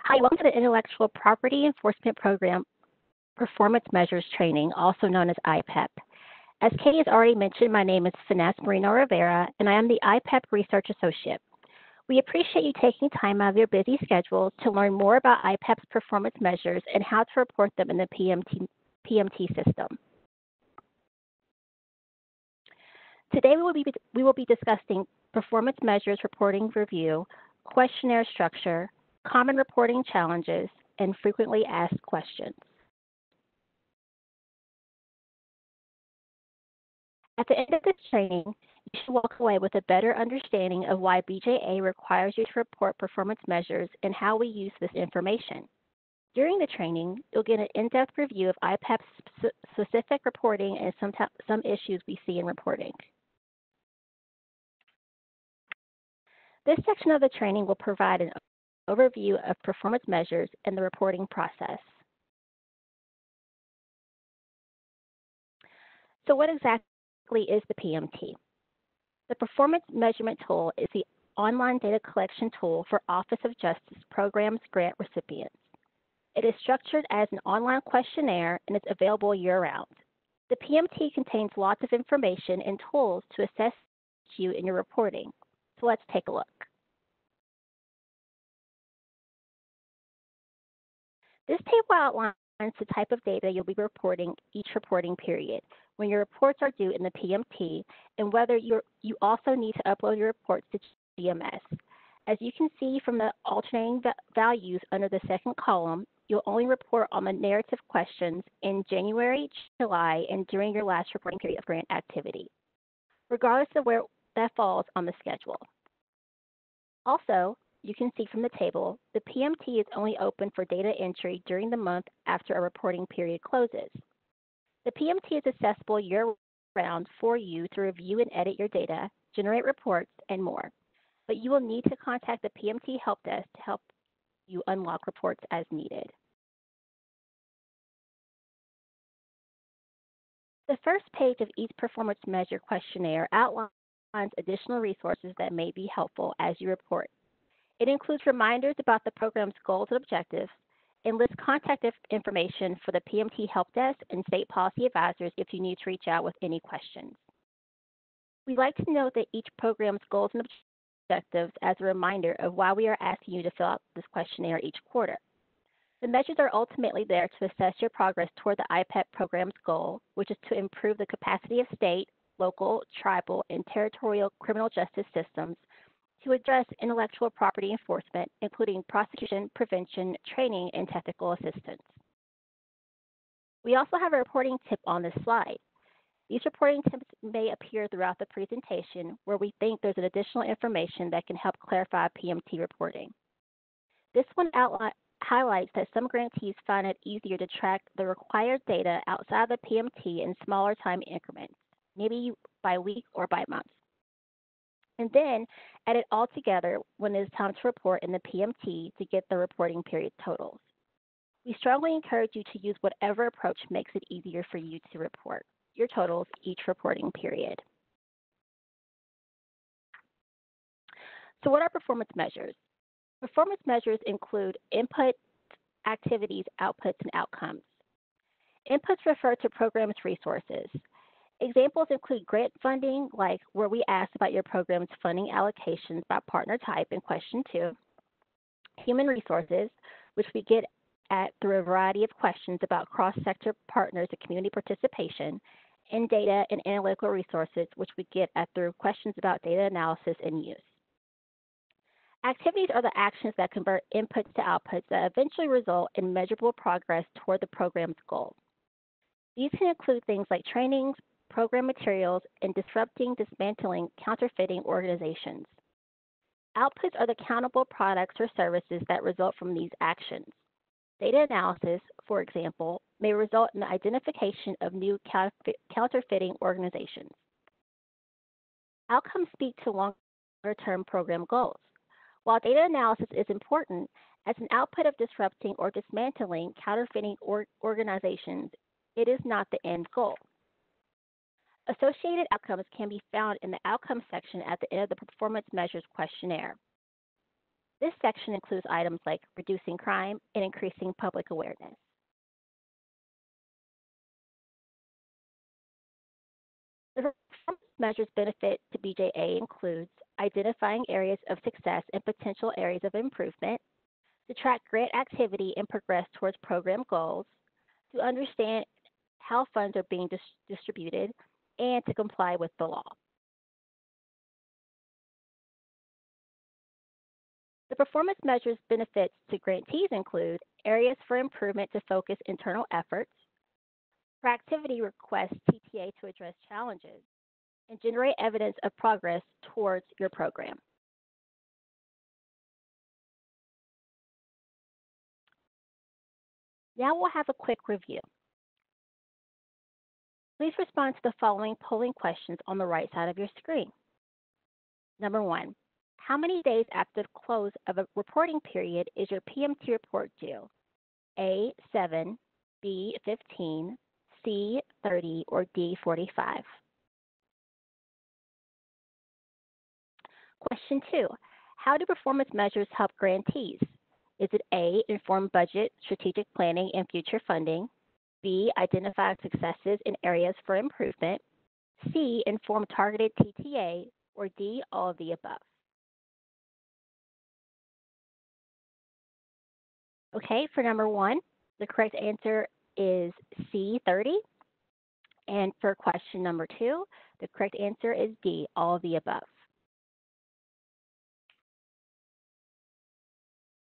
Hi, welcome to the Intellectual Property Enforcement Program Performance Measures Training, also known as IPEP. As Katie has already mentioned, my name is Finesse Marino Rivera, and I am the IPEP Research Associate. We appreciate you taking time out of your busy schedules to learn more about IPEP's performance measures and how to report them in the PMT system. Today we will be discussing performance measures reporting review, questionnaire structure, common reporting challenges, and frequently asked questions. At the end of this training, you should walk away with a better understanding of why BJA requires you to report performance measures and how we use this information. During the training, you'll get an in-depth review of IPEP's specific reporting and some issues we see in reporting. This section of the training will provide an overview of performance measures and the reporting process. So what exactly is the PMT? The Performance Measurement Tool is the online data collection tool for Office of Justice Programs grant recipients. It is structured as an online questionnaire and is available year-round. The PMT contains lots of information and tools to assess you in your reporting. So let's take a look. This table outlines the type of data you'll be reporting each reporting period, when your reports are due in the PMT, and whether you also need to upload your reports to GMS. As you can see from the alternating values under the second column, you'll only report on the narrative questions in January, July, and during your last reporting period of grant activity, regardless of where that falls on the schedule. Also, you can see from the table, the PMT is only open for data entry during the month after a reporting period closes. The PMT is accessible year-round for you to review and edit your data, generate reports, and more. But you will need to contact the PMT Help Desk to help you unlock reports as needed. The first page of each performance measure questionnaire outlines additional resources that may be helpful as you report. It includes reminders about the program's goals and objectives, and lists contact information for the PMT Help Desk and state policy advisors if you need to reach out with any questions. We'd like to note that each program's goals and objectives as a reminder of why we are asking you to fill out this questionnaire each quarter. The measures are ultimately there to assess your progress toward the IPEP program's goal, which is to improve the capacity of state, local, tribal, and territorial criminal justice systems to address intellectual property enforcement, including prosecution, prevention, training, and technical assistance. We also have a reporting tip on this slide. These reporting tips may appear throughout the presentation where we think there's an additional information that can help clarify PMT reporting. This one highlights that some grantees find it easier to track the required data outside the PMT in smaller time increments, maybe by week or by month, and then add it all together when it is time to report in the PMT to get the reporting period totals. We strongly encourage you to use whatever approach makes it easier for you to report your totals each reporting period. So what are performance measures? Performance measures include inputs, activities, outputs, and outcomes. Inputs refer to programs' resources. Examples include grant funding, like where we ask about your program's funding allocations by partner type in question 2. Human resources, which we get at through a variety of questions about cross-sector partners and community participation, and data and analytical resources, which we get at through questions about data analysis and use. Activities are the actions that convert inputs to outputs that eventually result in measurable progress toward the program's goal. These can include things like trainings, program materials, and dismantling counterfeiting organizations. Outputs are the countable products or services that result from these actions. Data analysis, for example, may result in the identification of new counterfeiting organizations. Outcomes speak to longer-term program goals. While data analysis is important, as an output of disrupting or dismantling counterfeiting organizations, it is not the end goal. Associated outcomes can be found in the Outcomes section at the end of the Performance Measures questionnaire. This section includes items like reducing crime and increasing public awareness. The performance measures benefit to BJA includes identifying areas of success and potential areas of improvement, to track grant activity and progress towards program goals, to understand how funds are being distributed, and to comply with the law. The performance measures benefits to grantees include areas for improvement to focus internal efforts, proactivity requests TTA to address challenges, and generate evidence of progress towards your program. Now we'll have a quick review. Please respond to the following polling questions on the right side of your screen. Number 1, how many days after the close of a reporting period is your PMT report due? A, 7, B, 15, C, 30, or D, 45? Question 2, how do performance measures help grantees? Is it A, inform budget, strategic planning, and future funding? B, identify successes in areas for improvement? C, inform targeted TTA? Or D, all of the above? Okay, for number 1, the correct answer is C, 30. And for question number 2, the correct answer is D, all of the above.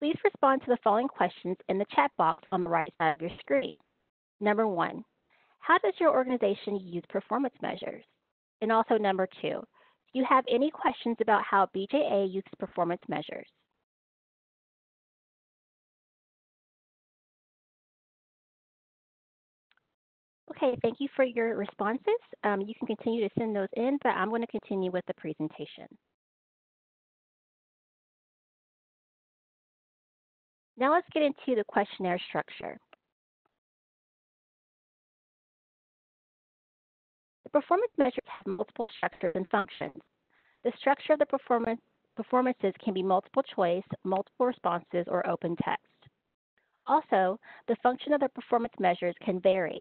Please respond to the following questions in the chat box on the right side of your screen. Number 1, how does your organization use performance measures? And also number 2, do you have any questions about how BJA uses performance measures? Okay, thank you for your responses. You can continue to send those in, but I'm going to continue with the presentation. Now let's get into the questionnaire structure. The performance measures have multiple structures and functions. The structure of the performances can be multiple choice, multiple responses, or open text. Also, the function of the performance measures can vary.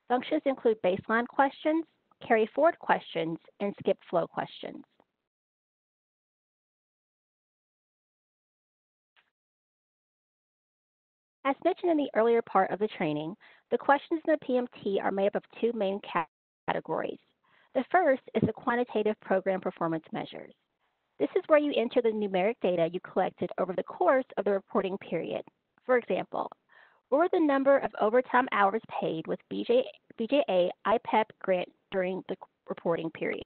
Functions include baseline questions, carry forward questions, and skip flow questions. As mentioned in the earlier part of the training, the questions in the PMT are made up of two main categories. The first is the quantitative program performance measures. This is where you enter the numeric data you collected over the course of the reporting period. For example, what were the number of overtime hours paid with BJA IPEP grant during the reporting period?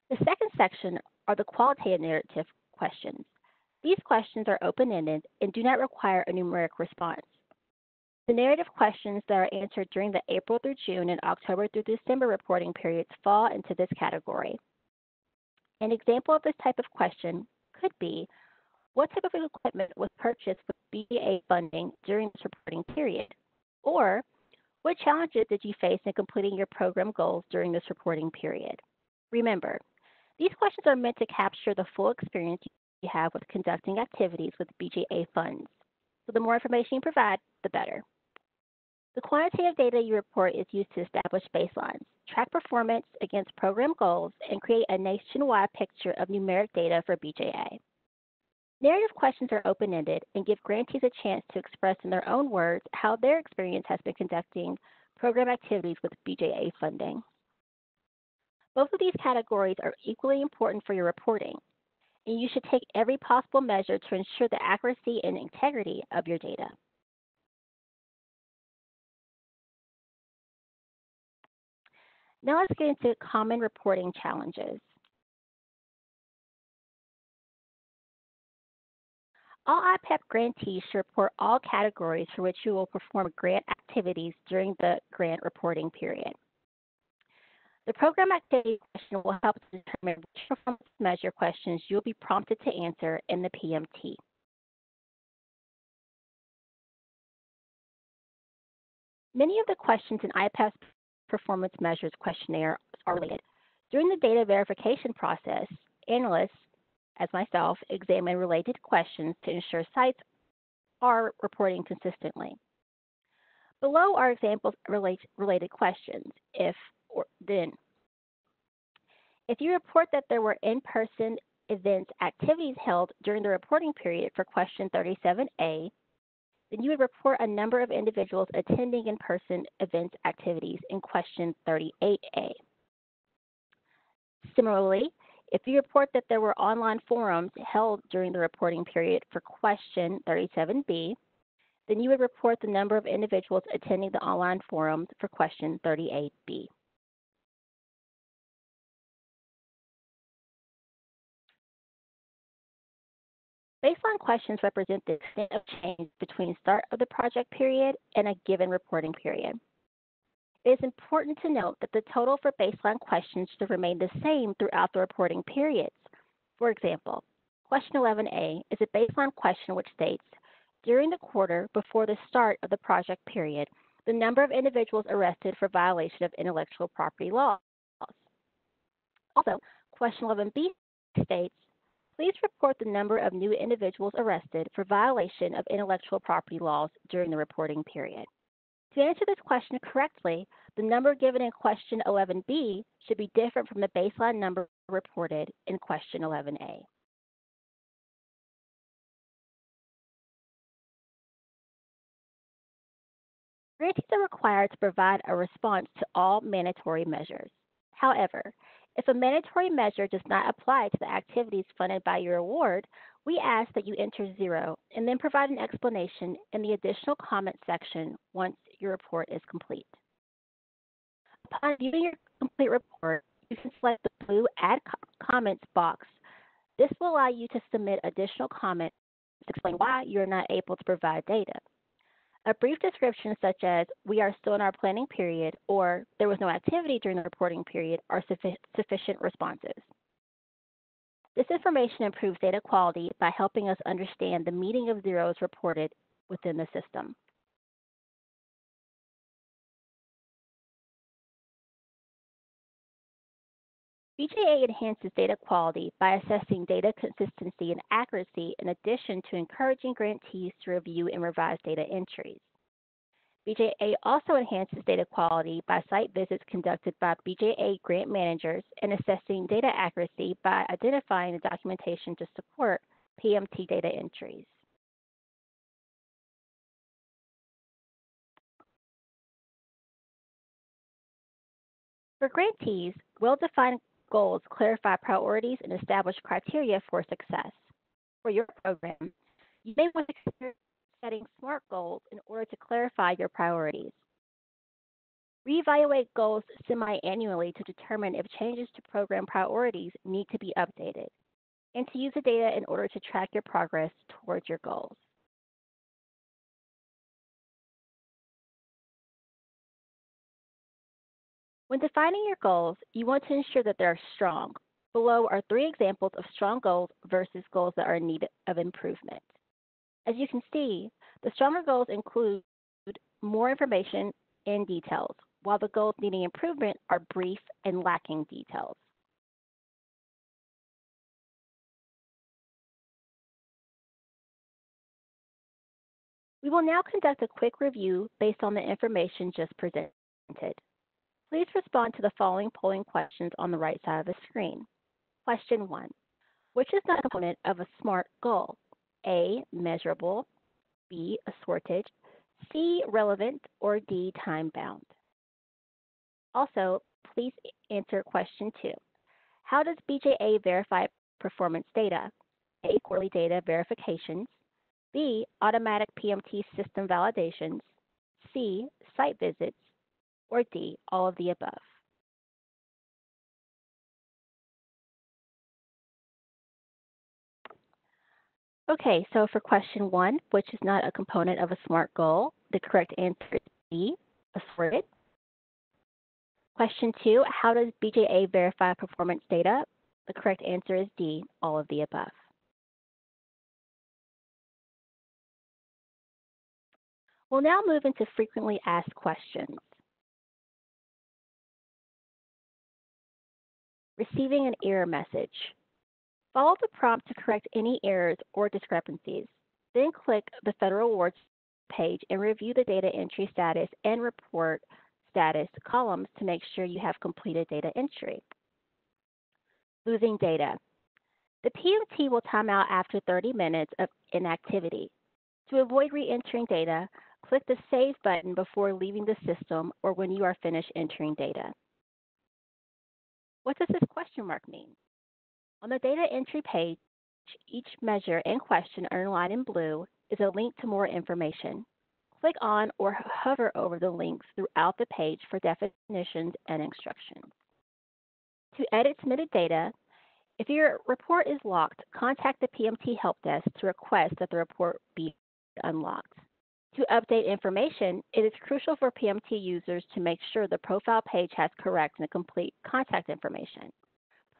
The second section are the qualitative narrative questions. These questions are open-ended and do not require a numeric response. The narrative questions that are answered during the April through June and October through December reporting periods fall into this category. An example of this type of question could be, what type of equipment was purchased with BJA funding during this reporting period? Or, what challenges did you face in completing your program goals during this reporting period? Remember, these questions are meant to capture the full experience you have with conducting activities with BJA funds. So the more information you provide, the better. The quantitative data you report is used to establish baselines, track performance against program goals, and create a nationwide picture of numeric data for BJA. Narrative questions are open-ended and give grantees a chance to express in their own words how their experience has been conducting program activities with BJA funding. Both of these categories are equally important for your reporting, and you should take every possible measure to ensure the accuracy and integrity of your data. Now let's get into common reporting challenges. All IPEP grantees should report all categories for which you will perform grant activities during the grant reporting period. The program activity question will help to determine which performance measure questions you'll be prompted to answer in the PMT. Many of the questions in IPEP's performance measures questionnaire are related. During the data verification process, analysts as myself, examine related questions to ensure sites are reporting consistently. Below are examples of related questions, if or then. If you report that there were in-person events activities held during the reporting period for question 37A, then you would report a number of individuals attending in-person events activities in question 38A. Similarly, if you report that there were online forums held during the reporting period for question 37B, then you would report the number of individuals attending the online forums for question 38B. Baseline questions represent the extent of change between start of the project period and a given reporting period. It is important to note that the total for baseline questions should remain the same throughout the reporting periods. For example, question 11A is a baseline question which states, during the quarter before the start of the project period, the number of individuals arrested for violation of intellectual property laws. Also, question 11B states, please report the number of new individuals arrested for violation of intellectual property laws during the reporting period. To answer this question correctly, the number given in question 11B should be different from the baseline number reported in question 11A. Grantees are required to provide a response to all mandatory measures. However, if a mandatory measure does not apply to the activities funded by your award, we ask that you enter 0 and then provide an explanation in the additional comment section once your report is complete. Upon viewing your complete report, you can select the blue Add Comments box. This will allow you to submit additional comments to explain why you are not able to provide data. A brief description such as, we are still in our planning period, or there was no activity during the reporting period are sufficient responses. This information improves data quality by helping us understand the meaning of zeros reported within the system. BJA enhances data quality by assessing data consistency and accuracy in addition to encouraging grantees to review and revise data entries. BJA also enhances data quality by site visits conducted by BJA grant managers and assessing data accuracy by identifying the documentation to support PMT data entries. For grantees, well-defined goals clarify priorities and establish criteria for success. For your program, you may want to consider setting SMART goals in order to clarify your priorities. Reevaluate goals semi-annually to determine if changes to program priorities need to be updated, and to use the data in order to track your progress towards your goals. When defining your goals, you want to ensure that they are strong. Below are 3 examples of strong goals versus goals that are in need of improvement. As you can see, the stronger goals include more information and details, while the goals needing improvement are brief and lacking details. We will now conduct a quick review based on the information just presented. Please respond to the following polling questions on the right side of the screen. Question 1. Which is not a component of a SMART goal? A, measurable, B, assorted, C, relevant, or D, time-bound? Also, please answer question 2. How does BJA verify performance data? A, quarterly data verifications, B, automatic PMT system validations, C, site visits, or D, all of the above? Okay, so for question 1, which is not a component of a SMART goal, the correct answer is B, assorted. Question 2, how does BJA verify performance data? The correct answer is D, all of the above. We'll now move into frequently asked questions. Receiving an error message. Follow the prompt to correct any errors or discrepancies. Then click the Federal Awards page and review the data entry status and report status columns to make sure you have completed data entry. Losing data. The PMT will time out after 30 minutes of inactivity. To avoid re-entering data, click the Save button before leaving the system or when you are finished entering data. What does this question mark mean? On the data entry page, each measure and question underlined in blue is a link to more information. Click on or hover over the links throughout the page for definitions and instructions. To edit submitted data, if your report is locked, contact the PMT Help Desk to request that the report be unlocked. To update information, it is crucial for PMT users to make sure the profile page has correct and complete contact information.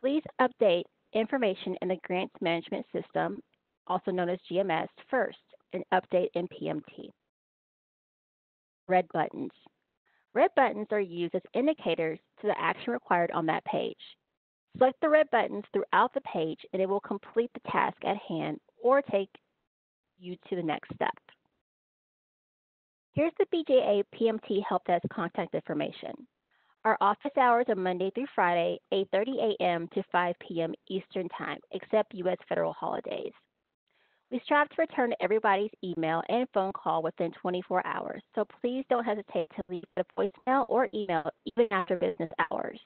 Please update information in the Grants Management System, also known as GMS, first, and update in PMT. Red buttons. Red buttons are used as indicators to the action required on that page. Select the red buttons throughout the page and it will complete the task at hand or take you to the next step. Here's the BJA PMT Help Desk contact information. Our office hours are Monday through Friday, 8:30 a.m. to 5 p.m. Eastern Time, except U.S. federal holidays. We strive to return everybody's email and phone call within 24 hours, so please don't hesitate to leave a voicemail or email even after business hours.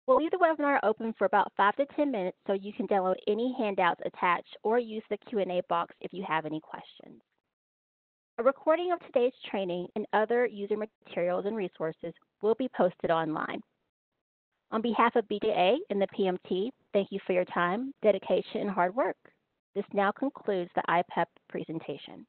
We'll leave the webinar open for about 5 to 10 minutes so you can download any handouts attached or use the Q&A box if you have any questions. A recording of today's training and other user materials and resources will be posted online. On behalf of BJA and the PMT, thank you for your time, dedication, and hard work. This now concludes the IPEP presentation.